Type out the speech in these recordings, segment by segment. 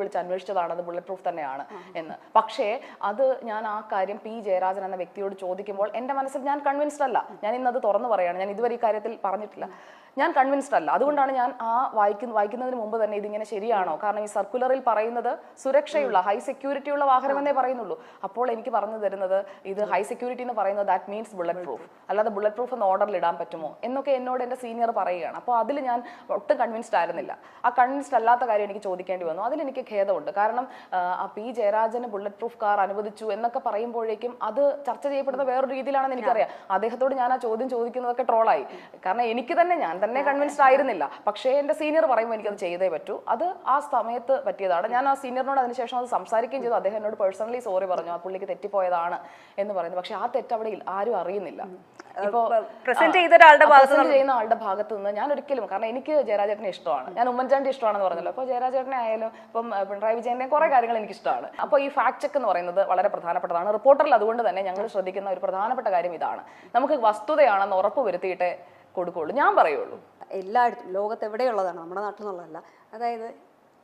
വിളിച്ച് അന്വേഷിച്ചതാണ്, അത് bullet proof തന്നെയാണ് എന്ന്. പക്ഷേ അത് ഞാൻ ആ കാര്യം പി ജയരാജൻ എന്ന വ്യക്തിയോട് ചോദിക്കുമ്പോൾ എൻ്റെ മനസ്സിൽ ഞാൻ കൺവിൻസ്ഡ് അല്ല. ഞാൻ ഇന്നത് തുറന്നു പറയുകയാണ്, ഞാൻ ഇതുവരെ ഈ കാര്യത്തിൽ പറഞ്ഞിട്ടില്ല, ഞാൻ കൺവിൻസ്ഡ് അല്ല. അതുകൊണ്ടാണ് ഞാൻ ആ വായിക്കുന്നതിന് മുമ്പ് തന്നെ ഇതിങ്ങനെ ശരിയാണോ, കാരണം ഈ സർക്കുലറിൽ പറയുന്നത് സുരക്ഷയുള്ള ഹൈ സെക്യൂരിറ്റി ഉള്ള വാഹനമെന്നേ പറയുന്നുള്ളൂ. അപ്പോൾ എനിക്ക് പറഞ്ഞു തരുന്നത് ഇത് ഹൈ സെക്യൂരിറ്റി എന്ന് പറയുന്നത് ദാറ്റ് മീൻസ് ബുള്ളറ്റ് പ്രൂഫ്, അല്ലാതെ ബുള്ളറ്റ് പ്രൂഫ് എന്ന് ഓർഡറിൽ ഇടാൻ പറ്റുമോ എന്നൊക്കെ എന്നോട് എൻ്റെ സീനിയർ പറയുകയാണ്. അപ്പോൾ അതിൽ ഞാൻ ഒട്ടും കൺവിൻസ്ഡ് ആയിരുന്നില്ല. ആ കൺവിൻസ്ഡ് അല്ലാത്ത കാര്യം എനിക്ക് ചോദിക്കേണ്ടി വന്നു. അതിലെനിക്ക് ഖേദമുണ്ട്. കാരണം ആ പി ജയരാജന് ബുള്ളറ്റ് പ്രൂഫ് കാർ അനുവദിച്ചു എന്നൊക്കെ പറയുമ്പോഴേക്കും അത് ചർച്ച ചെയ്യപ്പെടുന്ന വേറൊരു രീതിയിലാണെന്ന് എനിക്കറിയാം. അദ്ദേഹത്തോട് ഞാൻ ആ ചോദ്യം ചോദിക്കുന്നതൊക്കെ ട്രോളായി. കാരണം എനിക്ക് തന്നെ ഞാൻ കൺവിൻസ്ഡ് ആയിരുന്നില്ല. പക്ഷേ എൻ്റെ സീനിയർ പറയുമ്പോൾ എനിക്കത് ചെയ്തേ പറ്റൂ. അത് ആ സമയത്ത് പറ്റിയതാണ്. ഞാൻ ആ സീനിയറിനോട് അതിനുശേഷം അത് സംസാരിക്കുകയും ചെയ്തു. അദ്ദേഹം എന്നോട് പേഴ്സണലി സോറി പറഞ്ഞു, ആ പുള്ളിക്ക് തെറ്റിപ്പോയതാണ് എന്ന് പറയുന്നത്. പക്ഷെ ആ തെറ്റ് അവിടെ ആരും അറിയുന്നില്ല. ഇപ്പോൾ പ്രസന്റ് ചെയ്യുന്ന ആളുടെ ഭാഗത്ത് നിന്ന് ഞാൻ ഒരിക്കലും, കാരണം എനിക്ക് ജയരാജേട്ടനെ ഇഷ്ടമാണ്, ഞാൻ ഉമ്മൻചാണ്ടി ഇഷ്ടമാണെന്ന് പറഞ്ഞല്ലോ. അപ്പോൾ ജയരാജേട്ടനെ ആയാലും ഇപ്പം പിണറായി വിജയന്റെ കുറെ കാര്യങ്ങൾ എനിക്ക് ഇഷ്ടമാണ്. അപ്പോൾ ഈ ഫാക്ട് ചെക്ക് എന്ന് പറയുന്നത് വളരെ പ്രധാനപ്പെട്ടതാണ് റിപ്പോർട്ടറിൽ. അതുകൊണ്ട് തന്നെ ഞങ്ങൾ ശ്രദ്ധിക്കുന്ന ഒരു പ്രധാനപ്പെട്ട കാര്യം ഇതാണ്, നമുക്ക് വസ്തുതയാണെന്ന് ഉറപ്പ് വരുത്തിയിട്ട് കൊടുക്കുള്ളൂ. ഞാൻ പറയുള്ളൂ, എല്ലായിടത്തും ലോകത്ത് എവിടെയുള്ളതാണ്, നമ്മുടെ നാട്ടിൽ നിന്നുള്ളതല്ല. അതായത്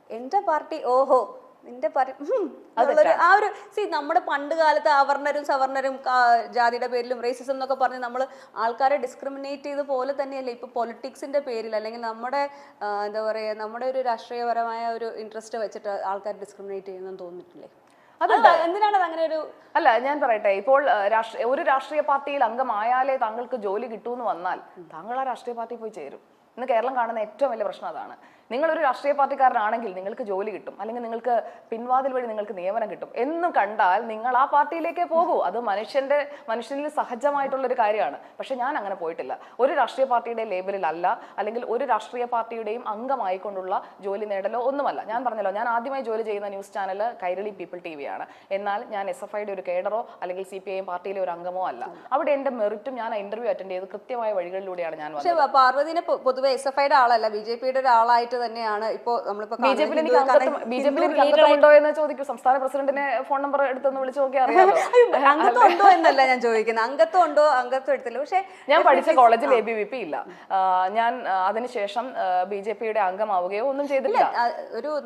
എൻ്റെ പാർട്ടി ഓഹോ നിന്റെ ആ ഒരു നമ്മുടെ പണ്ട് കാലത്ത് അവർണരും സവർണരും ജാതിയുടെ പേരിലും റേസിസം എന്നൊക്കെ പറഞ്ഞ് നമ്മൾ ആൾക്കാരെ ഡിസ്ക്രിമിനേറ്റ് ചെയ്ത പോലെ തന്നെയല്ലേ ഇപ്പൊ പൊളിറ്റിക്സിന്റെ പേരിൽ അല്ലെങ്കിൽ നമ്മുടെ എന്താ പറയാ നമ്മുടെ ഒരു രാഷ്ട്രീയപരമായ ഒരു ഇൻട്രസ്റ്റ് വെച്ചിട്ട് ആൾക്കാർ ഡിസ്ക്രിമിനേറ്റ് ചെയ്യുന്നെന്ന് തോന്നിയിട്ടില്ലേ? എന്തിനാണ് അങ്ങനെ ഒരു അല്ല, ഞാൻ പറയട്ടെ, ഇപ്പോൾ ഒരു രാഷ്ട്രീയ പാർട്ടിയിൽ അംഗമായാലേ താങ്കൾക്ക് ജോലി കിട്ടൂന്ന് വന്നാൽ താങ്കൾ ആ രാഷ്ട്രീയ പാർട്ടിയിൽ പോയി ചേരും. ഇന്ന് കേരളം കാണുന്ന ഏറ്റവും വലിയ പ്രശ്നം അതാണ്. നിങ്ങളൊരു രാഷ്ട്രീയ പാർട്ടിക്കാരനാണെങ്കിൽ നിങ്ങൾക്ക് ജോലി കിട്ടും, അല്ലെങ്കിൽ നിങ്ങൾക്ക് പിൻവാതിൽ വഴി നിങ്ങൾക്ക് നിയമനം കിട്ടും എന്ന് കണ്ടാൽ നിങ്ങൾ ആ പാർട്ടിയിലേക്കേ പോകൂ. അത് മനുഷ്യനിൽ സഹജമായിട്ടുള്ളൊരു കാര്യമാണ്. പക്ഷെ ഞാൻ അങ്ങനെ പോയിട്ടില്ല. ഒരു രാഷ്ട്രീയ പാർട്ടിയുടെ ലേബലിൽ അല്ല, അല്ലെങ്കിൽ ഒരു രാഷ്ട്രീയ പാർട്ടിയുടെയും അംഗമായിക്കൊണ്ടുള്ള ജോലി നേടലോ ഒന്നുമല്ല. ഞാൻ പറഞ്ഞല്ലോ, ഞാൻ ആദ്യമായി ജോലി ചെയ്യുന്ന news channel Kairali people TV ആണ്. എന്നാൽ ഞാൻ SFIയുടെ ഒരു കേഡറോ അല്ലെങ്കിൽ CPIM പാർട്ടിയിലെ ഒരു അംഗമോ അല്ല. അവിടെ എൻ്റെ മെറിറ്റും ഞാൻ ഇന്റർവ്യൂ അറ്റൻഡ് ചെയ്ത് കൃത്യമായ വഴികളിലൂടെയാണ് ഞാൻ വന്നത്. പക്ഷേ പാർവതിനെ പൊതുവെ SFIയുടെ ആളല്ല, BJPയുടെ ഒരാളായിട്ട് തന്നെയാണ്. ഇപ്പോ നമ്മളിപ്പോ ബിജെപിയിൽ അംഗത്വമുണ്ടോ എന്ന് ചോദിക്കും. സംസ്ഥാന പ്രസിഡന്റിനെ ഫോൺ നമ്പർ എടുത്തൊന്ന് വിളിച്ചു നോക്കി അറിയാമോ? അംഗത്വം ഉണ്ടോ എന്നല്ല ഞാൻ ചോദിക്കുന്നത്, അംഗത്വം ഉണ്ടോ, അംഗത്വം എടുത്തില്ല. പക്ഷെ ഞാൻ പഠിച്ച കോളേജിൽ ABVP ഇല്ല. ഞാൻ അതിനുശേഷം BJPയുടെ അംഗമാവുകയോ ഒന്നും ചെയ്തില്ല.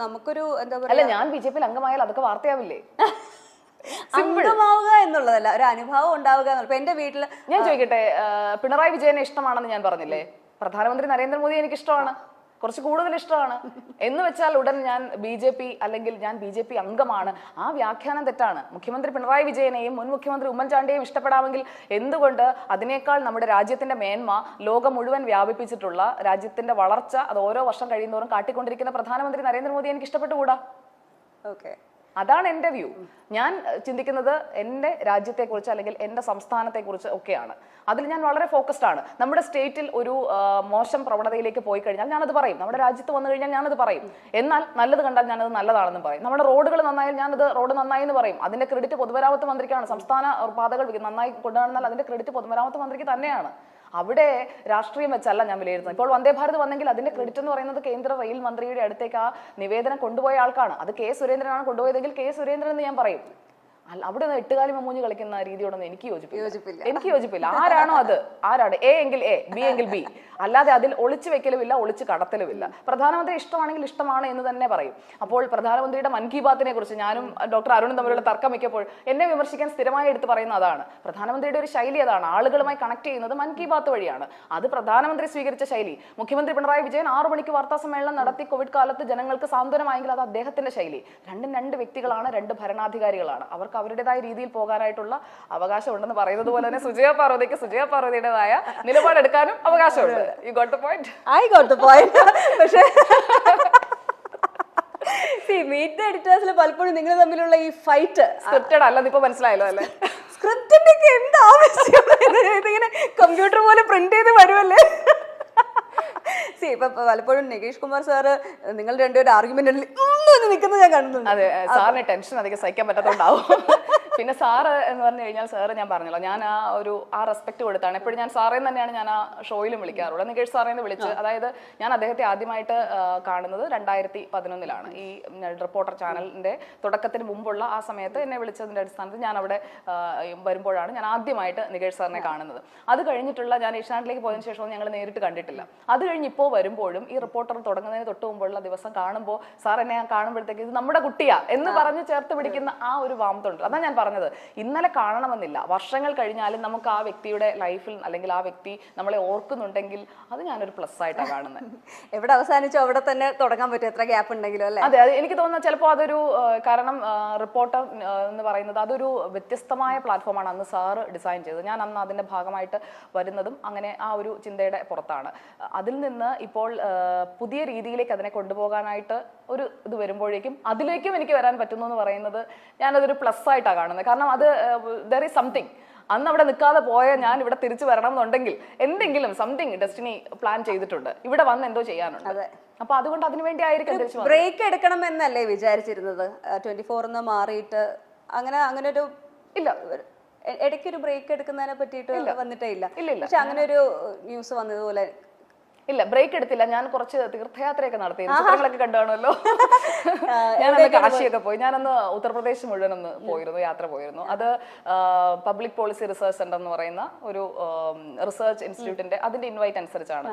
നമുക്കൊരു എന്താ പറയുക, അല്ല, ഞാൻ BJPയിൽ അംഗമായാൽ അതൊക്കെ വാർത്തയാവില്ലേ? അംഗമാവുക എന്നുള്ളതല്ല, ഒരു അനുഭവം ഉണ്ടാവുക എന്നുള്ളത്. എന്റെ വീട്ടില് ഞാൻ ചോദിക്കട്ടെ, പിണറായി വിജയനെ ഇഷ്ടമാണെന്ന് ഞാൻ പറഞ്ഞില്ലേ, പ്രധാനമന്ത്രി നരേന്ദ്രമോദി എനിക്ക് ഇഷ്ടമാണ്, കുറച്ച് കൂടുതൽ ഇഷ്ടമാണ് എന്ന് വെച്ചാൽ ഉടൻ ഞാൻ BJP അല്ലെങ്കിൽ ഞാൻ BJP അംഗമാണ്. ആ വ്യാഖ്യാനം തെറ്റാണ്. മുഖ്യമന്ത്രി പിണറായി വിജയനെയും മുൻ മുഖ്യമന്ത്രി ഉമ്മൻചാണ്ടിയെയും ഇഷ്ടപ്പെടാമെങ്കിൽ എന്തുകൊണ്ട് അതിനേക്കാൾ നമ്മുടെ രാജ്യത്തിന്റെ മേന്മ ലോകം മുഴുവൻ വ്യാപിപ്പിച്ചിട്ടുള്ള രാജ്യത്തിന്റെ വളർച്ച അത് ഓരോ വർഷം കഴിയുന്നതോറും കാട്ടിക്കൊണ്ടിരിക്കുന്ന പ്രധാനമന്ത്രി നരേന്ദ്രമോദി എനിക്ക് ഇഷ്ടപ്പെട്ടുകൂടാ? ഓക്കെ, അതാണ് എൻ്റെ വ്യൂ. ഞാൻ ചിന്തിക്കുന്നത് എൻ്റെ രാജ്യത്തെക്കുറിച്ച് അല്ലെങ്കിൽ എൻ്റെ സംസ്ഥാനത്തെക്കുറിച്ച് ഒക്കെയാണ്. അതിൽ ഞാൻ വളരെ ഫോക്കസ്ഡ് ആണ്. നമ്മുടെ സ്റ്റേറ്റിൽ ഒരു മോശം പ്രവണതയിലേക്ക് പോയി കഴിഞ്ഞാൽ ഞാനത് പറയും. നമ്മുടെ രാജ്യത്ത് വന്നു കഴിഞ്ഞാൽ ഞാനത് പറയും. എന്നാൽ നല്ലത് കണ്ടാൽ ഞാനത് നല്ലതാണെന്ന് പറയും. നമ്മുടെ റോഡുകൾ നന്നായാൽ ഞാനത് റോഡ് നന്നായി എന്ന് പറയും. അതിന്റെ ക്രെഡിറ്റ് പൊതുമരാമത്ത് മന്ത്രിക്കാണ്. സംസ്ഥാന പാതകൾ നന്നായി കൊണ്ടുവന്നാൽ അതിന്റെ ക്രെഡിറ്റ് പൊതുമരാമത്ത് മന്ത്രിക്ക് തന്നെയാണ്. അവിടെ രാഷ്ട്രീയം വെച്ചല്ല ഞാൻ വിലയിരുത്തുന്നത്. ഇപ്പോൾ വന്ദേ ഭാരത് വന്നെങ്കിൽ അതിന്റെ ക്രെഡിറ്റ് എന്ന് പറയുന്നത് കേന്ദ്ര റെയിൽ മന്ത്രിയുടെ അടുത്തേക്ക് ആ നിവേദനം കൊണ്ടുപോയ ആൾക്കാണ്. അത് കെ സുരേന്ദ്രനാണ് കൊണ്ടുപോയതെങ്കിൽ കെ സുരേന്ദ്രൻ എന്ന് ഞാൻ പറയും. അവിടെ നിന്ന് എട്ടുകാലി മമ്മൂഞ്ഞ് കളിക്കുന്ന രീതിയോടൊന്നും എനിക്ക് യോജിപ്പില്ല. ആരാണോ അത്, ആരാണ് A എങ്കിൽ A, B എങ്കിൽ B, അല്ലാതെ അതിൽ ഒളിച്ചു വെക്കലുമില്ല, ഒളിച്ചു കടത്തലുമില്ല. പ്രധാനമന്ത്രി ഇഷ്ടമാണെങ്കിൽ ഇഷ്ടമാണ് എന്ന് തന്നെ പറയും. അപ്പോൾ പ്രധാനമന്ത്രിയുടെ മൻ കി ബാത്തിനെ കുറിച്ച് ഞാനും ഡോക്ടർ അരുണും തമ്മിലുള്ള തർക്കം വെക്കപ്പോൾ എന്നെ വിമർശിക്കാൻ സ്ഥിരമായി എടുത്ത് പറയുന്ന അതാണ്. പ്രധാനമന്ത്രിയുടെ ഒരു ശൈലി അതാണ്, ആളുകളുമായി കണക്ട് ചെയ്യുന്നത് മൻ കി ബാത്ത് വഴിയാണ്. അത് പ്രധാനമന്ത്രി സ്വീകരിച്ച ശൈലി. മുഖ്യമന്ത്രി പിണറായി വിജയൻ 6 മണിക്ക് വാർത്താ സമ്മേളനം നടത്തി കോവിഡ് കാലത്ത് ജനങ്ങൾക്ക് സാന്ത്വനമായെങ്കിൽ അത് അദ്ദേഹത്തിന്റെ ശൈലി. രണ്ട് വ്യക്തികളാണ്, 2 ഭരണാധികാരികളാണ്. അവർക്ക് അവരുടേതായ രീതിയിൽ പോകാനായിട്ടുള്ള അവകാശം ഉണ്ടെന്ന് പറയുന്നത് പോലെ തന്നെ സുജയ പാർവതിയുടേതായ നിലപാടെടുക്കാനും അവകാശമുണ്ട്. You got the point? I got the point. പക്ഷേ മീറ്റ് ദ എഡിറ്റേഴ്സിൽ പലപ്പോഴും നിങ്ങൾ തമ്മിലുള്ള ഈ ഫൈറ്റ് സ്ക്രിപ്റ്റഡ് അല്ലെന്ന് ഇപ്പൊ മനസ്സിലായല്ലോ അല്ലേ? സ്ക്രിപ്റ്റിന്റെ ഒക്കെ എന്ത് ആവശ്യം, ഇതിങ്ങനെ കമ്പ്യൂട്ടർ പോലെ പ്രിന്റ് ചെയ്ത് വരുമല്ലേ? ഇപ്പൊ പലപ്പോഴും നികേഷ് കുമാർ സാറ് നിങ്ങൾ രണ്ടുപേരും ആർഗ്യുമെന്റിൽ നിൽക്കുന്നത് ഞാൻ കണ്ടിട്ടുണ്ട്. അതെ, സാറിന് ടെൻഷൻ അധികം സഹിക്കാൻ പറ്റാത്തതുകൊണ്ടാവും. പിന്നെ സാറ് എന്ന് പറഞ്ഞു കഴിഞ്ഞാൽ സാറ് ഞാൻ പറഞ്ഞല്ലോ, ഞാൻ ആ റെസ്പെക്ട് കൊടുത്താണ് എപ്പോഴും. ഞാൻ സാറേന്ന് തന്നെയാണ് ഞാൻ ആ ഷോയിലും വിളിക്കാറുള്ളത്. നികേഷ് സാറേന്ന് വിളിച്ച്, അതായത് ഞാൻ അദ്ദേഹത്തെ ആദ്യമായിട്ട് കാണുന്നത് 2011 ഈ റിപ്പോർട്ടർ ചാനലിന്റെ തുടക്കത്തിന് മുമ്പുള്ള ആ സമയത്ത് എന്നെ വിളിച്ചതിന്റെ അടിസ്ഥാനത്തിൽ ഞാൻ അവിടെ വരുമ്പോഴാണ് ഞാൻ ആദ്യമായിട്ട് നികേഷ് സാറിനെ കാണുന്നത്. അത് കഴിഞ്ഞിട്ടുള്ള ഞാൻ ഏഷ്യാനെറ്റിലേക്ക് പോയതിനു ശേഷം ഞങ്ങൾ നേരിട്ട് കണ്ടിട്ടില്ല. അത് കഴിഞ്ഞ് ഇപ്പോൾ വരുമ്പോഴും ഈ റിപ്പോർട്ടർ തുടങ്ങുന്നതിന് തൊട്ട് മുമ്പുള്ള ദിവസം കാണുമ്പോൾ സാർ എന്നെ കാണുമ്പോഴത്തേക്ക് ഇത് നമ്മുടെ കുട്ടിയാ എന്ന് പറഞ്ഞ് ചേർത്ത് പിടിക്കുന്ന ആ ഒരു വാമത്തുണ്ട്. അതാണ് ഞാൻ പറഞ്ഞത്, ഇന്നലെ കാണണമെന്നില്ല, വർഷങ്ങൾ കഴിഞ്ഞാലും നമുക്ക് ആ വ്യക്തിയുടെ ലൈഫിൽ അല്ലെങ്കിൽ ആ വ്യക്തി നമ്മളെ ഓർക്കുന്നുണ്ടെങ്കിൽ അത് ഞാനൊരു പ്ലസ് ആയിട്ടാണ് കാണുന്നത്. എവിടെ അവസാനിച്ചോ അവിടെ തന്നെ തുടങ്ങാൻ പറ്റും, എത്ര ഗ്യാപ്പ് ഉണ്ടെങ്കിലും അല്ലേ? അതെ, എനിക്ക് തോന്നുന്നത് ചിലപ്പോൾ അതൊരു കാരണം റിപ്പോർട്ടർ എന്ന് പറയുന്നത് അതൊരു വ്യത്യസ്തമായ പ്ലാറ്റ്ഫോമാണ് അന്ന് സാറ് ഡിസൈൻ ചെയ്തത്. ഞാൻ അന്ന് അതിന്റെ ഭാഗമായിട്ട് വരുന്നതും അങ്ങനെ ആ ഒരു ചിന്തയുടെ പുറത്താണ്. അതിൽ നിന്ന് ഇപ്പോൾ പുതിയ രീതിയിലേക്ക് അതിനെ കൊണ്ടുപോകാനായിട്ട് ഒരു ഇത് വരുമ്പോഴേക്കും അതിലേക്കും എനിക്ക് വരാൻ പറ്റുന്നു എന്ന് പറയുന്നത് ഞാനതൊരു പ്ലസ് ആയിട്ടാണ് കാണുന്നത്. കാരണം അത് ദർ ഈസ് സംതിങ്. അന്ന് അവിടെ നിൽക്കാതെ പോയ ഞാൻ ഇവിടെ തിരിച്ചു വരണം എന്നുണ്ടെങ്കിൽ എന്തെങ്കിലും സംതിങ് ഡെസ്റ്റിനി പ്ലാൻ ചെയ്തിട്ടുണ്ട്, ഇവിടെ വന്ന് എന്തോ ചെയ്യാനുണ്ട്. അപ്പൊ അതുകൊണ്ട് അതിനുവേണ്ടി ആയിരിക്കും ബ്രേക്ക് എടുക്കണം എന്നല്ലേ വിചാരിച്ചിരുന്നത്? 24 മാറിയിട്ട് അങ്ങനെ ഒരു ഇല്ല, ഇടയ്ക്കൊരു ബ്രേക്ക് എടുക്കുന്നതിനെ പറ്റിയിട്ട് വന്നിട്ടേ ഇല്ല. ഇല്ല. പക്ഷെ അങ്ങനെ ഒരു ന്യൂസ് വന്നതുപോലെ ഇല്ല, ബ്രേക്ക് എടുത്തില്ല. ഞാൻ കുറച്ച് തീർത്ഥയാത്രയൊക്കെ നടത്തി, ചിത്രങ്ങളൊക്കെ കണ്ടുകാണല്ലോ. ഞാനന്ന് കാശിയൊക്കെ പോയി. ഞാനന്ന് ഉത്തർപ്രദേശ് മുഴുവൻ ഒന്ന് പോയിരുന്നു, യാത്ര പോയിരുന്നു. അത് പബ്ലിക് പോളിസി റിസർച്ച് സെന്റർ എന്ന് പറയുന്ന ഒരു റിസർച്ച് ഇൻസ്റ്റിറ്റ്യൂട്ടിന്റെ അതിന്റെ ഇൻവൈറ്റ് അനുസരിച്ചാണ്.